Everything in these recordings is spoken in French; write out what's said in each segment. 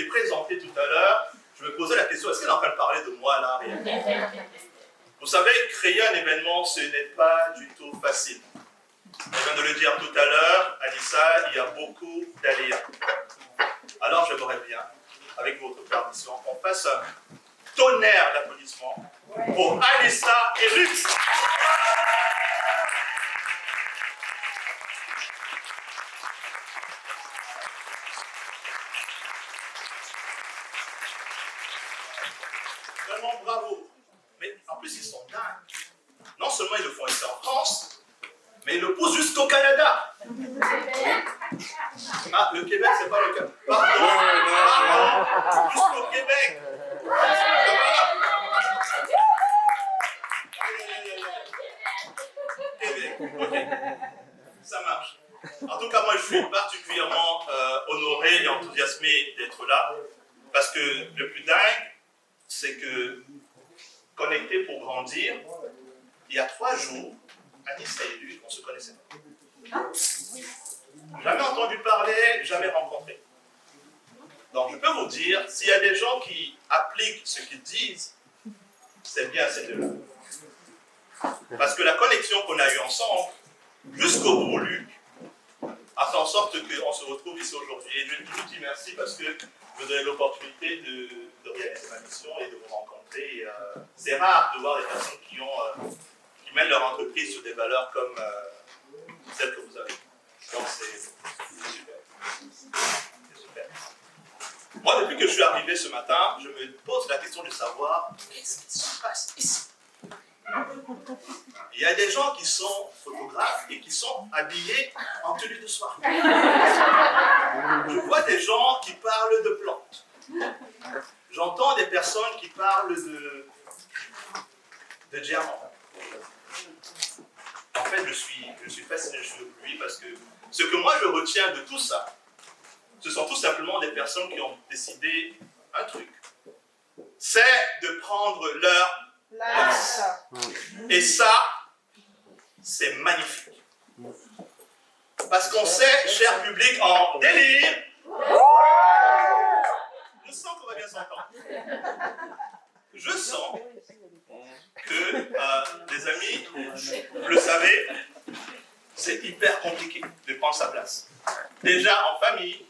été présenté tout à l'heure, je me posais la question, est-ce qu'elle est en train de parler de moi là réellement? Vous savez, créer un événement, ce n'est pas du tout facile. Je viens de le dire tout à l'heure, Anissa, il y a beaucoup d'aléas. Alors j'aimerais bien, avec votre permission, qu'on fasse un tonnerre d'applaudissements pour Anissa et Ruth. Vraiment bravo. Mais en plus, ils sont dingues. Non seulement ils le font ici en France, mais ils le poussent jusqu'au Canada. Ah, le Québec, c'est pas le cas. Pardon. Jusqu'au Québec. Québec, ok. Ça marche. En tout cas, moi, je suis particulièrement honoré et enthousiasmé d'être là. Parce que le plus dingue, c'est que connecté pour grandir, il y a 3 jours, Anissa et lui, on ne se connaissait pas. Jamais entendu parler, jamais rencontré. Donc je peux vous dire, s'il y a des gens qui appliquent ce qu'ils disent, c'est bien ces deux-là. Parce que la connexion qu'on a eue ensemble, jusqu'au bout, Luc, a fait en sorte qu'on se retrouve ici aujourd'hui. Et je vous dis merci parce que vous avez l'opportunité de réaliser ma mission et de vous rencontrer. C'est rare de voir des personnes qui mènent leur entreprise sur des valeurs comme celles que vous avez. Donc c'est super. C'est super. Moi, depuis que je suis arrivé ce matin, je me pose la question de savoir qu'est-ce qui se passe ici. Il y a des gens qui sont photographes et qui sont habillés en tenue de soirée. Je vois des gens qui parlent de plantes. J'entends des personnes qui parlent de diamants. En fait, je suis fasciné, je suis ébloui parce que ce que moi je retiens de tout ça, ce sont tout simplement des personnes qui ont décidé un truc. C'est de prendre leur place. Et ça, c'est magnifique. Parce qu'on sait, cher public, en délire, je sens qu'on va bien s'entendre. Je sens que, les amis, vous le savez, c'est hyper compliqué de prendre sa place. Déjà en famille,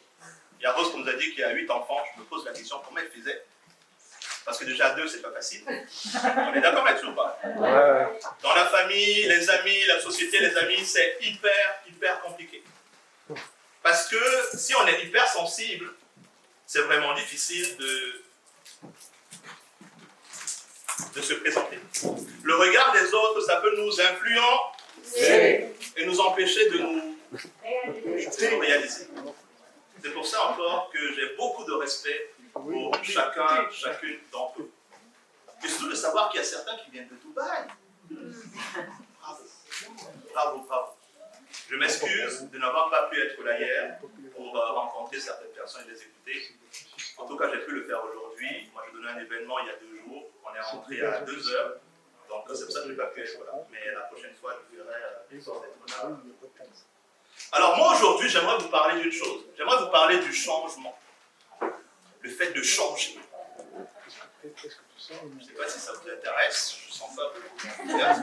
il y a Rose qui nous a dit qu'il y a 8 enfants, je me pose la question comment elle faisait. Parce que déjà 2, c'est pas facile. On est d'accord là-dessus ou pas? Dans la famille, les amis, la société, les amis, c'est hyper compliqué. Parce que si on est hyper sensible, c'est vraiment difficile de se présenter. Le regard des autres, ça peut nous influencer et nous empêcher de nous réaliser. C'est pour ça encore que j'ai beaucoup de respect pour chacune d'entre eux. Et surtout de savoir qu'il y a certains qui viennent de Dubaï. Bravo. Je m'excuse de n'avoir pas pu être là hier pour rencontrer certaines personnes et les écouter. En tout cas, j'ai pu le faire aujourd'hui. Moi, je donnais un événement il y a 2 jours. On est rentré à 2 heures. Donc, c'est pour ça que je n'ai pas pu être là. Mais la prochaine fois, je ferai l'effort d'être là. Alors, moi, aujourd'hui, j'aimerais vous parler d'une chose. J'aimerais vous parler du changement. Le fait de changer. Je ne sais pas si ça vous intéresse. Je ne sens pas beaucoup d'enthousiasme.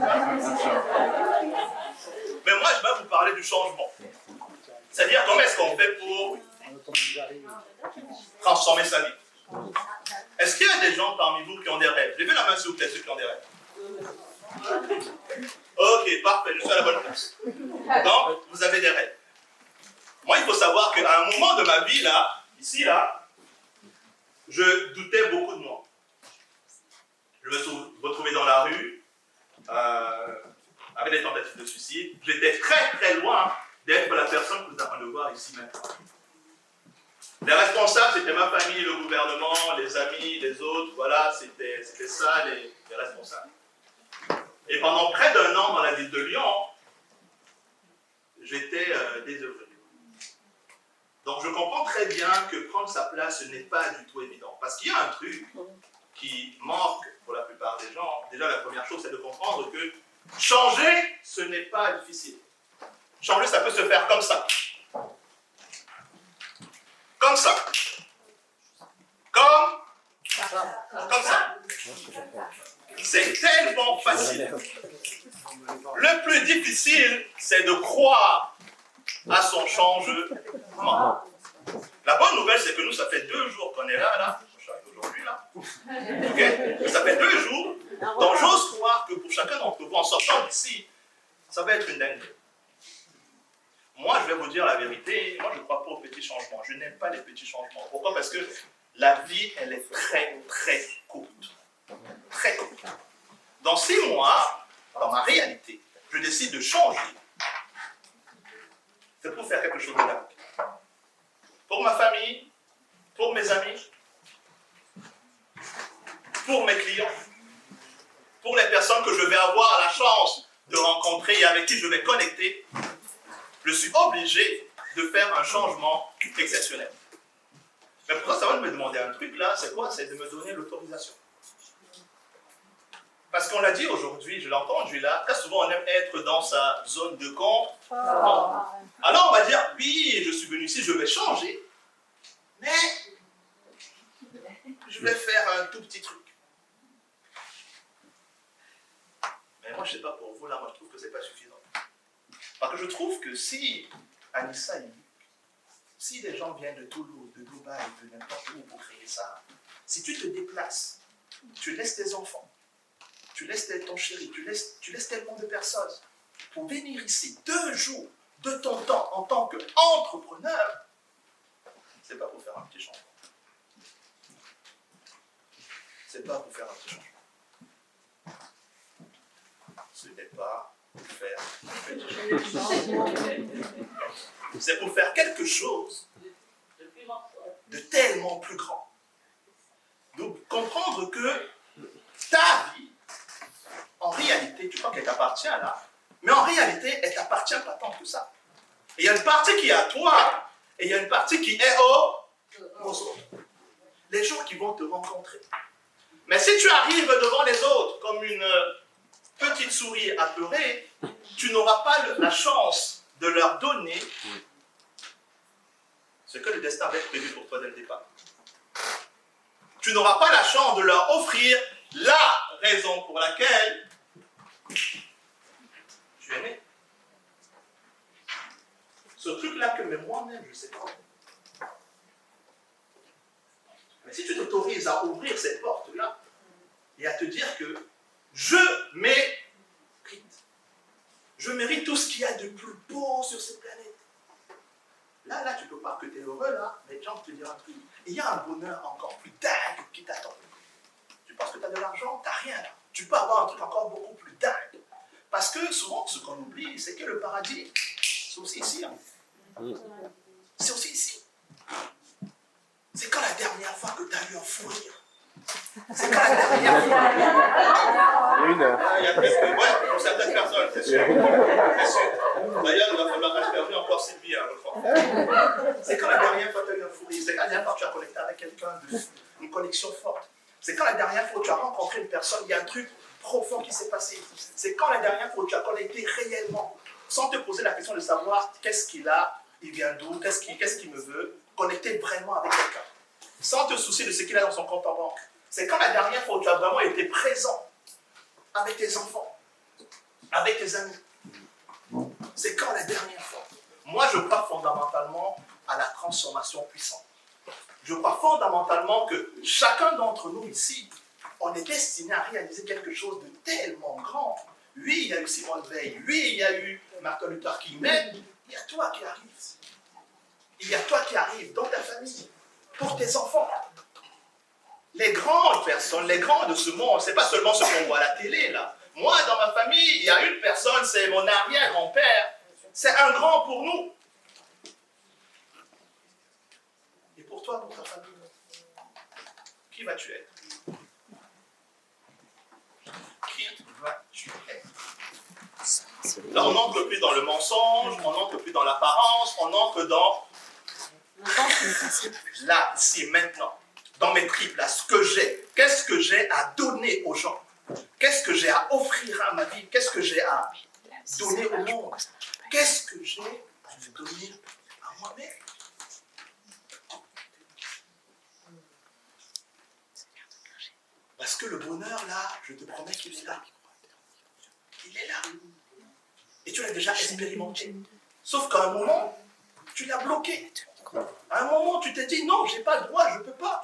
Mais moi, je vais vous parler du changement. C'est-à-dire, comment est-ce qu'on fait pour transformer sa vie? Est-ce qu'il y a des gens parmi vous qui ont des rêves? Levez la main s'il vous plaît, ceux qui ont des rêves. Ok, parfait, je suis à la bonne place. Donc, vous avez des rêves. Moi, il faut savoir qu'à un moment de ma vie, là, ici, là, je doutais beaucoup de moi. Je me suis retrouvé dans la rue, avec des tentatives de suicide. J'étais très loin d'être la personne que vous êtes en train de voir ici maintenant. Les responsables, c'était ma famille, le gouvernement, les amis, les autres, voilà, c'était ça les responsables. Et pendant près d'1 an dans la ville de Lyon, j'étais désœuvré. Donc je comprends très bien que prendre sa place, ce n'est pas du tout évident. Parce qu'il y a un truc qui manque pour la plupart des gens. Déjà, la première chose, c'est de comprendre que changer, ce n'est pas difficile. Changer, ça peut se faire comme ça. Comme ça. Comme ça. C'est tellement facile. Le plus difficile, c'est de croire à son changement. La bonne nouvelle, c'est que nous, ça fait 2 jours qu'on est là. Aujourd'hui, là. Okay? Ça fait 2 jours. Donc, j'ose croire que pour chacun d'entre vous, en sortant d'ici, ça va être une dinguerie. Moi, je vais vous dire la vérité. Moi, je ne crois pas aux petits changements. Je n'aime pas les petits changements. Pourquoi? Parce que la vie, elle est très, très courte. Très courte. Dans 6 mois, dans ma réalité, je décide de changer. C'est pour faire quelque chose de dingue. Pour ma famille, pour mes amis, pour mes clients, pour les personnes que je vais avoir la chance de rencontrer et avec qui je vais connecter, je suis obligé de faire un changement exceptionnel. Mais pour ça, ça va me demander un truc là, c'est quoi? C'est de me donner l'autorisation. Parce qu'on l'a dit aujourd'hui, je l'ai entendu là, très souvent on aime être dans sa zone de confort. Alors on va dire, oui, je suis venu ici, je vais changer, mais je vais faire un tout petit truc. Mais moi je ne sais pas pour vous là, moi je trouve que ce n'est pas suffisant. Parce que je trouve que si Anissa, si des gens viennent de Toulouse, de Dubaï, de n'importe où pour créer ça, si tu te déplaces, tu laisses tes enfants, tu laisses ton chéri, tu laisses tellement de personnes pour venir ici 2 jours de ton temps en tant qu'entrepreneur, c'est pas pour faire un petit changement. C'est pas pour faire un petit changement. Ce n'est pas pour faire un petit changement. C'est pour faire quelque chose de tellement plus grand. Donc, comprendre que ta vie, en réalité, tu crois qu'elle t'appartient là, mais en réalité, elle ne t'appartient pas tant que ça. Et il y a une partie qui est à toi, et il y a une partie qui est aux autres. Les gens qui vont te rencontrer. Mais si tu arrives devant les autres comme une petite souris apeurée, tu n'auras pas la chance de leur donner ce que le destin avait prévu pour toi dès le départ. Tu n'auras pas la chance de leur offrir la raison pour laquelle tu es né. Ce truc-là que même moi-même, je ne sais pas. Mais si tu t'autorises à ouvrir cette porte-là et à te dire que je mérite tout ce qu'il y a de plus beau sur cette planète. Là, tu peux pas que tu es heureux, là, mais les gens te diront un truc. Il y a un bonheur encore plus dingue qui t'attend. Tu penses que tu as de l'argent, tu n'as rien là. Tu peux avoir un truc encore beaucoup plus dingue. Parce que souvent, ce qu'on oublie, c'est que le paradis, c'est aussi ici. Hein. C'est aussi ici. C'est quand la dernière fois que tu as eu un fou rire? C'est quand la dernière fois? 1 heure. Il y a plus que, ouais, pour certaines personnes, c'est sûr. C'est sûr. D'ailleurs, il va falloir interviewer encore Sylvie, hein, je crois. C'est quand la dernière fois que tu as eu un fou rire? C'est quand la dernière fois que tu as connecté avec quelqu'un, une connexion forte? C'est quand la dernière fois que tu as rencontré une personne, il y a un truc profond qui s'est passé? C'est quand la dernière fois que tu as connecté réellement, sans te poser la question de savoir qu'est-ce qu'il a, il vient d'où, qu'est-ce qu'il me veut, connecter vraiment avec quelqu'un, sans te soucier de ce qu'il a dans son compte en banque. C'est quand la dernière fois où tu as vraiment été présent avec tes enfants, avec tes amis. C'est quand la dernière fois? Moi, je crois fondamentalement à la transformation puissante. Je crois fondamentalement que chacun d'entre nous ici, on est destiné à réaliser quelque chose de tellement grand. Oui, il y a eu Simone Veil, oui, il y a eu Martin Luther King, mais il y a toi qui arrives. Il y a toi qui arrives dans ta famille, pour tes enfants. Les grandes personnes, les grands de ce monde, ce n'est pas seulement ce qu'on voit à la télé, là. Moi, dans ma famille, il y a une personne, c'est mon arrière-grand-père. C'est un grand pour nous. Et pour toi, pour ta famille, qui vas-tu être? Qui vas-tu être? Là, on n'entre plus dans le mensonge, on n'entre plus dans l'apparence, on entre dans là, ici, maintenant, dans mes tripes, là, ce que j'ai. Qu'est-ce que j'ai à donner aux gens? Qu'est-ce que j'ai à offrir à ma vie? Qu'est-ce que j'ai à donner au monde? Qu'est-ce que j'ai à me donner à moi-même? je te promets qu'il est là. Il est là. Et tu l'as déjà expérimenté. Sauf qu'à un moment, tu l'as bloqué. À un moment, tu t'es dit, non, je n'ai pas le droit, je ne peux pas.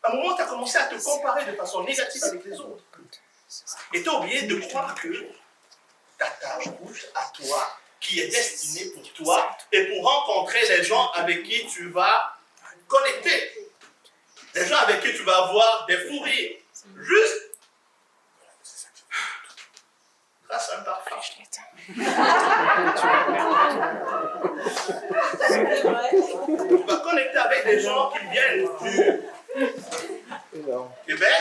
À un moment, tu as commencé à te comparer de façon négative avec les autres. Et tu as oublié de croire que ta tâche à toi, qui est destinée pour toi, et pour rencontrer les gens avec qui tu vas connecter. Les gens avec qui tu vas avoir des fous rires. Juste grâce à un parfum. Tu vas connecter avec des gens qui viennent du Québec,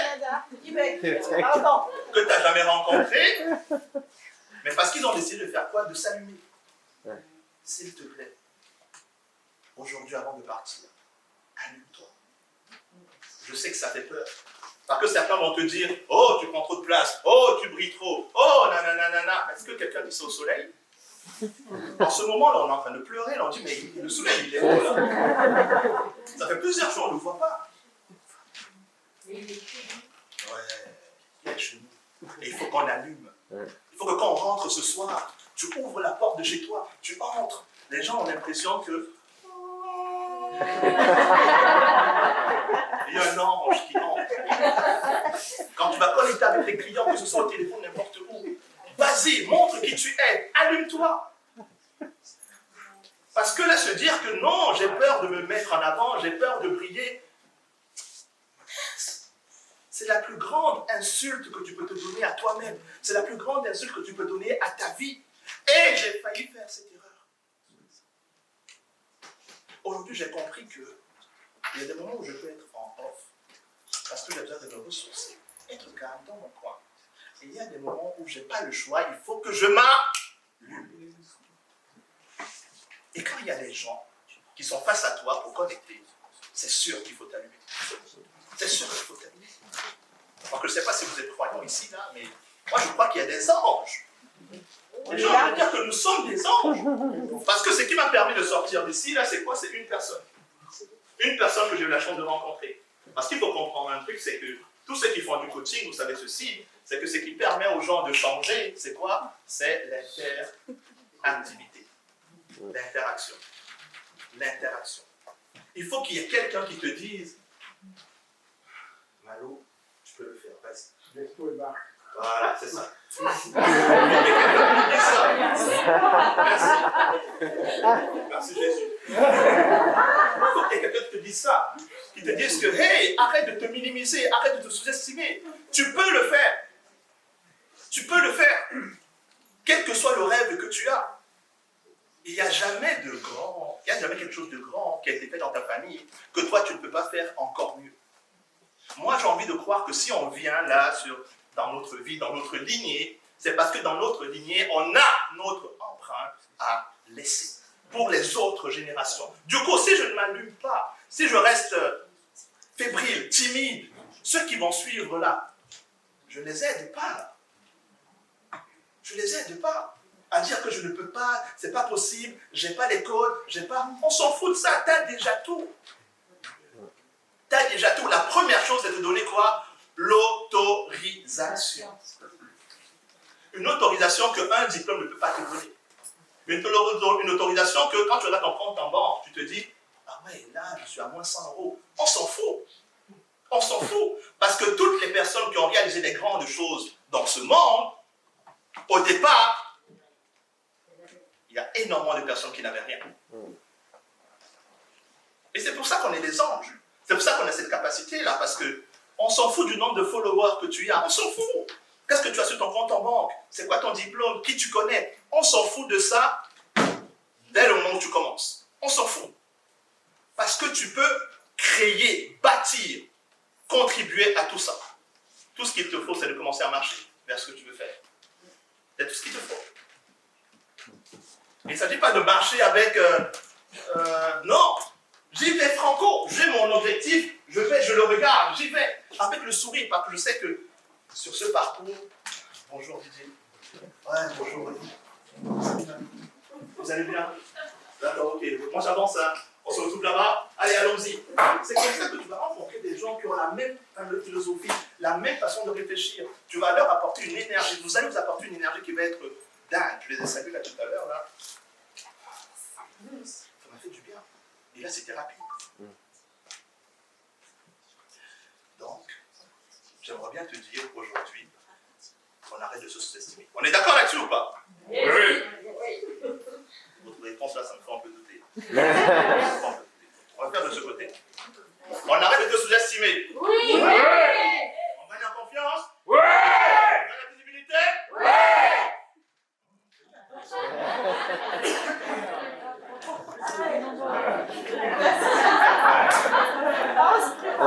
que tu n'as jamais rencontré, mais parce qu'ils ont décidé de faire quoi? De s'allumer. S'il te plaît, aujourd'hui, avant de partir, allume-toi. Je sais que ça fait peur. Parce que certains vont te dire, oh, tu prends trop de place, oh, tu brilles trop, oh, nanana. Est-ce que quelqu'un dit ça au soleil? En ce moment-là, on est en train de pleurer, là, on dit, mais le soleil, il est où là? Ça fait plusieurs jours, on ne le voit pas. Ouais, il est chez nous. Et il faut qu'on allume. Il faut que quand on rentre ce soir, tu ouvres la porte de chez toi, tu entres. Les gens ont l'impression que il y a un ange qui entre. Quand tu vas connecter avec tes clients, que ce soit au téléphone, n'importe où, vas-y, montre qui tu es, allume-toi. Parce que là, se dire que non, j'ai peur de me mettre en avant, j'ai peur de briller, c'est la plus grande insulte que tu peux te donner à toi-même. C'est la plus grande insulte que tu peux donner à ta vie. Et j'ai failli faire cette erreur. Aujourd'hui, j'ai compris qu'il y a des moments où je peux être en off, parce que j'ai besoin de me ressourcer, être calme dans mon coin. Et il y a des moments où je n'ai pas le choix, il faut que je m'allume. Et quand il y a des gens qui sont face à toi pour connecter, c'est sûr qu'il faut t'allumer. C'est sûr qu'il faut t'allumer. Alors que je ne sais pas si vous êtes croyants ici, là, mais moi je crois qu'il y a des anges. Les gens vont dire que nous sommes des anges. Parce que ce qui m'a permis de sortir d'ici, là, c'est quoi? C'est une personne. Une personne que j'ai eu la chance de rencontrer. Parce qu'il faut comprendre un truc, c'est que tous ceux qui font du coaching, vous savez ceci, c'est que ce qui permet aux gens de changer, c'est quoi? C'est l'interactivité. L'interaction. L'interaction. Il faut qu'il y ait quelqu'un qui te dise, Malo, tu peux le faire, vas-y. Voilà, c'est ça. Merci. Merci Jésus. Il faut qu'il y ait quelqu'un qui te dise ça. Qui te dise que, hey, arrête de te minimiser, arrête de te sous-estimer. Tu peux le faire. Tu peux le faire. Quel que soit le rêve que tu as. Il n'y a jamais de grand, il n'y a jamais quelque chose de grand qui a été fait dans ta famille que toi tu ne peux pas faire encore mieux. Moi j'ai envie de croire que si on vient là dans notre vie, dans notre lignée, c'est parce que dans notre lignée, on a notre empreinte à laisser pour les autres générations. Du coup, si je ne m'allume pas, si je reste fébrile, timide, ceux qui vont suivre là, je ne les aide pas. Je ne les aide pas à dire que je ne peux pas, c'est pas possible, j'ai pas les codes, j'ai pas... On s'en fout de ça, tu as déjà tout. Tu as déjà tout. La première chose, c'est de donner quoi? L'autorisation. Une autorisation qu'un diplôme ne peut pas te donner. Une autorisation que quand tu regardes ton compte en banque, tu te dis, ah ouais, là, je suis à moins 100 €. On s'en fout. On s'en fout. Parce que toutes les personnes qui ont réalisé des grandes choses dans ce monde, au départ, il y a énormément de personnes qui n'avaient rien. Et c'est pour ça qu'on est des anges. C'est pour ça qu'on a cette capacité-là, parce qu'on s'en fout du nombre de followers que tu as. On s'en fout. Qu'est-ce que tu as sur ton compte en banque? C'est quoi ton diplôme? Qui tu connais? On s'en fout de ça dès le moment où tu commences. On s'en fout. Parce que tu peux créer, bâtir, contribuer à tout ça. Tout ce qu'il te faut, c'est de commencer à marcher vers ce que tu veux faire. C'est tout ce qu'il te faut. Il ne s'agit pas de marcher avec... non, j'y vais franco, j'ai mon objectif, je vais, je le regarde, j'y vais. Avec le sourire, parce que je sais que sur ce parcours... Bonjour Didier. Ouais, bonjour. Vous allez bien? D'accord, ok. Moi j'avance, hein. On se retrouve là-bas. Allez, allons-y. C'est comme ça que tu vas rencontrer des gens qui ont la même philosophie, la même façon de réfléchir. Tu vas leur apporter une énergie. Vous allez vous apporter une énergie qui va être dingue. Je les ai salués là tout à l'heure. Là. Ça m'a fait du bien. Et là, c'était rapide. Donc, j'aimerais bien te dire aujourd'hui qu'on arrête de se sous-estimer. On est d'accord là-dessus ou pas? Oui. Votre réponse là, ça me fait un peu douter. On va faire de ce côté. On arrête de te sous-estimer. Oui. On gagne en confiance. On gagne en visibilité. On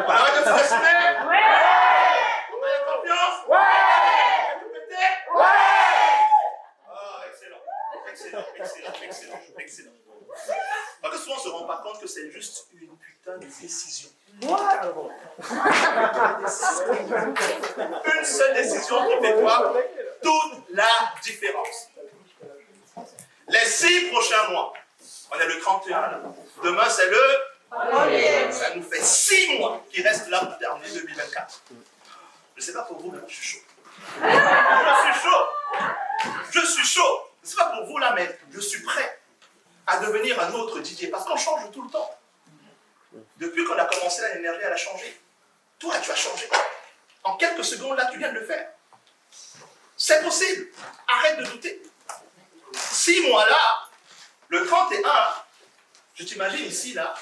arrête de sous-estimer. On gagne en confiance. Excellent. Parce que souvent on ne se rend pas compte que c'est juste une putain de décision. Une seule décision qui fait quoi? Toute la différence. Les 6 prochains mois, on est le 31 là. Demain c'est le... Ça nous fait 6 mois qui restent là pour terminer 2024. Je ne sais pas pour vous, mais moi je suis chaud. Je suis chaud. Ce n'est pas pour vous là, mais je suis prêt à devenir un autre Didier. Parce qu'on change tout le temps. Depuis qu'on a commencé là, l'énergie, elle a changé. Toi, tu as changé. En quelques secondes là, tu viens de le faire. C'est possible. Arrête de douter. 6 mois là, le 31, je t'imagine ici là,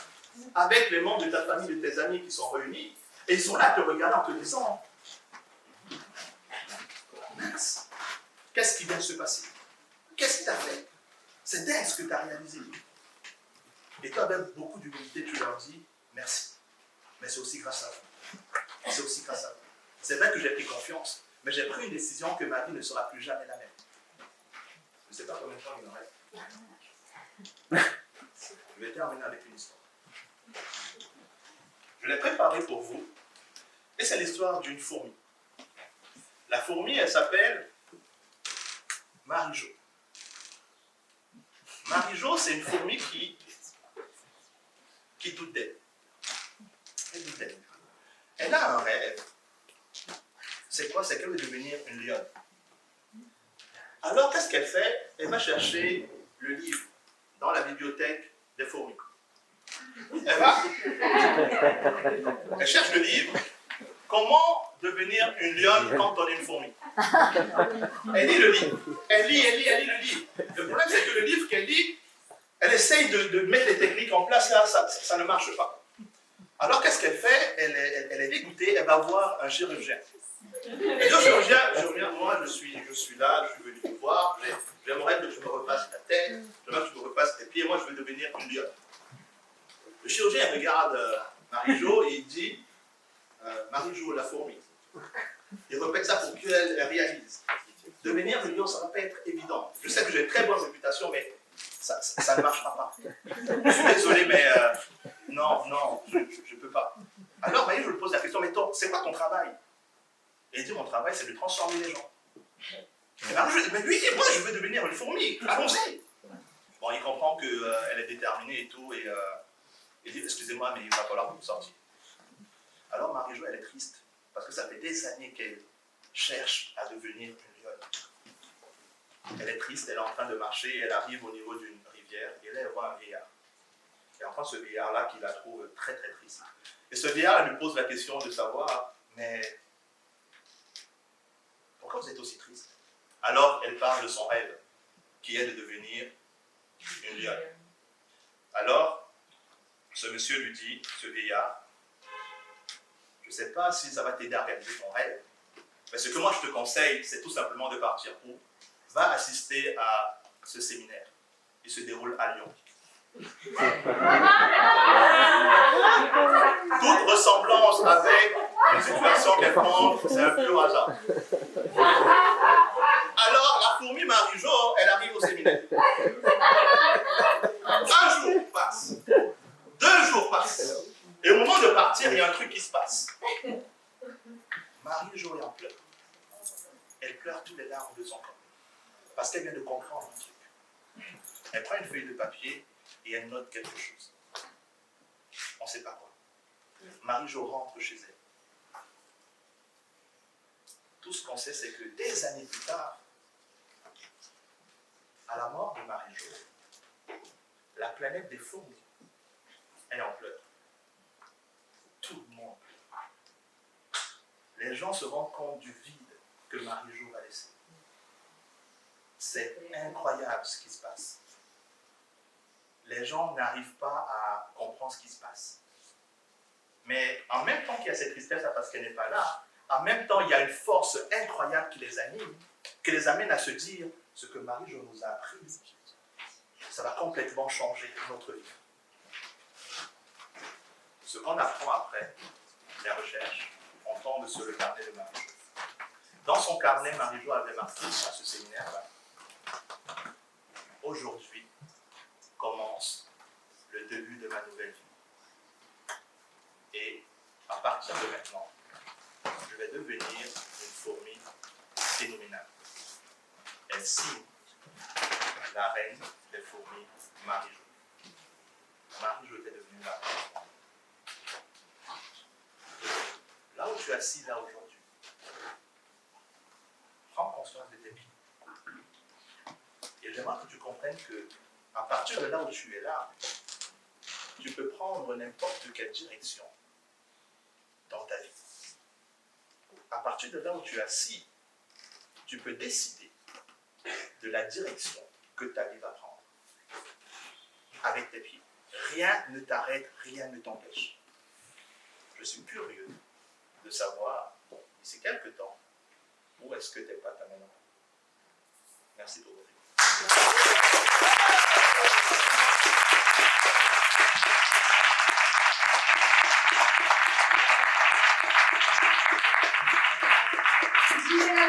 avec les membres de ta famille, de tes amis qui sont réunis, et ils sont là à te regarder en te disant, mince, qu'est-ce qui vient de se passer? Qu'est-ce qui t'a fait? C'est dingue ce que tu as réalisé. Et toi, avec beaucoup d'humilité, tu leur dis merci. Mais c'est aussi grâce à vous. C'est aussi grâce à vous. C'est vrai que j'ai pris confiance, mais j'ai pris une décision que ma vie ne sera plus jamais la même. Je ne sais pas combien de temps il en reste. Je vais terminer avec une histoire. Je l'ai préparée pour vous. Et c'est l'histoire d'une fourmi. La fourmi, elle s'appelle Marie-Jo. Marie-Jo, c'est une fourmi qui doute d'elle. Elle doute d'elle. Elle a un rêve. C'est quoi? C'est qu'elle veut devenir une lionne. Alors, qu'est-ce qu'elle fait? Elle va chercher le livre dans la bibliothèque des fourmis. Elle cherche le livre. Comment devenir une lionne quand on est une fourmi? Elle lit le livre. Elle lit le livre. Le problème, c'est que le livre qu'elle lit, elle essaye de mettre les techniques en place, là, ça ne marche pas. Alors, qu'est-ce qu'elle fait? Elle est dégoûtée, elle va voir un chirurgien. Et le chirurgien, moi, je suis là, je suis venu te voir, j'aimerais que tu me repasses ta tête, j'aimerais que tu me repasses tes pieds, moi, je veux devenir une lionne. Le chirurgien regarde Marie-Jo et il dit, Marie-Jo, la fourmi. Il répète ça pour qu'elle réalise. Devenir une lionne, ça ne va pas être évident. Je sais que j'ai une très bonne réputation, mais ça ne marchera pas. Je suis désolé, mais non, je ne peux pas. Alors, Marie, je lui pose la question, mais c'est quoi ton travail? Et il dit, mon travail, c'est de transformer les gens. Mais lui, moi, je veux devenir une fourmi. Allons-y. Bon, il comprend qu'elle est déterminée et tout, et il dit, excusez-moi, mais il va falloir que vous sortiez. Alors, Marie-Jo, elle est triste, parce que ça fait des années qu'elle cherche à devenir une lionne. Elle est triste, elle est en train de marcher, et elle arrive au niveau d'une rivière, et là, elle voit un vieillard. Et enfin, ce vieillard-là qui la trouve très, très triste. Et ce vieillard, elle lui pose la question de savoir, mais pourquoi vous êtes aussi triste? Alors, elle parle de son rêve, qui est de devenir une lionne. Alors, ce monsieur lui dit, ce vieillard, je ne sais pas si ça va t'aider à réaliser ton rêve, mais ce que moi je te conseille, c'est tout simplement de partir où? Va assister à ce séminaire. Il se déroule à Lyon. Toute ressemblance avec une situation quelconque, c'est un pur hasard. Alors, la fourmi Marie-Jo, elle arrive au séminaire. Un jour passe. 2 jours passent. Et au moment de partir, il y a un truc qui se passe. Marie-Jo est en pleurs. Elle pleure toutes les larmes de son corps. Parce qu'elle vient de comprendre un truc. Elle prend une feuille de papier et elle note quelque chose. On ne sait pas quoi. Marie-Jo rentre chez elle. Tout ce qu'on sait, c'est que des années plus tard, à la mort de Marie-Jo, la planète des fourmis, elle en pleure. Tout le monde. Les gens se rendent compte du vide que Marie-Jo va laisser. C'est incroyable ce qui se passe. Les gens n'arrivent pas à comprendre ce qui se passe. Mais en même temps qu'il y a cette tristesse parce qu'elle n'est pas là, en même temps, il y a une force incroyable qui les anime, qui les amène à se dire ce que Marie-Jo nous a appris, ça va complètement changer notre vie. Ce qu'on apprend après, les recherches, on tombe sur le carnet de Marie-Jo. Dans son carnet, Marie-Jo avait marqué à ce séminaire-là. Aujourd'hui commence le début de ma nouvelle vie. Et à partir de maintenant, je vais devenir une fourmi phénoménale. Elle signe la reine des fourmis, Marie-Jo. Marie-Jo était devenue la reine. Là où tu es assis là aujourd'hui, prends conscience de tes pieds. Et j'aimerais que tu comprennes que à partir de là où tu es là, tu peux prendre n'importe quelle direction dans ta vie. À partir de là où tu es assis, tu peux décider de la direction que ta vie va prendre. Avec tes pieds. Rien ne t'arrête, rien ne t'empêche. Je suis curieux de savoir, d'ici quelques temps, où est-ce que tes pas t'amèneront. Merci pour votre écoute.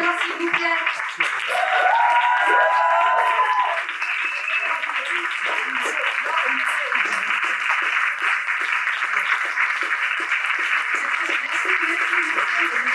Merci, s'il vous plaît.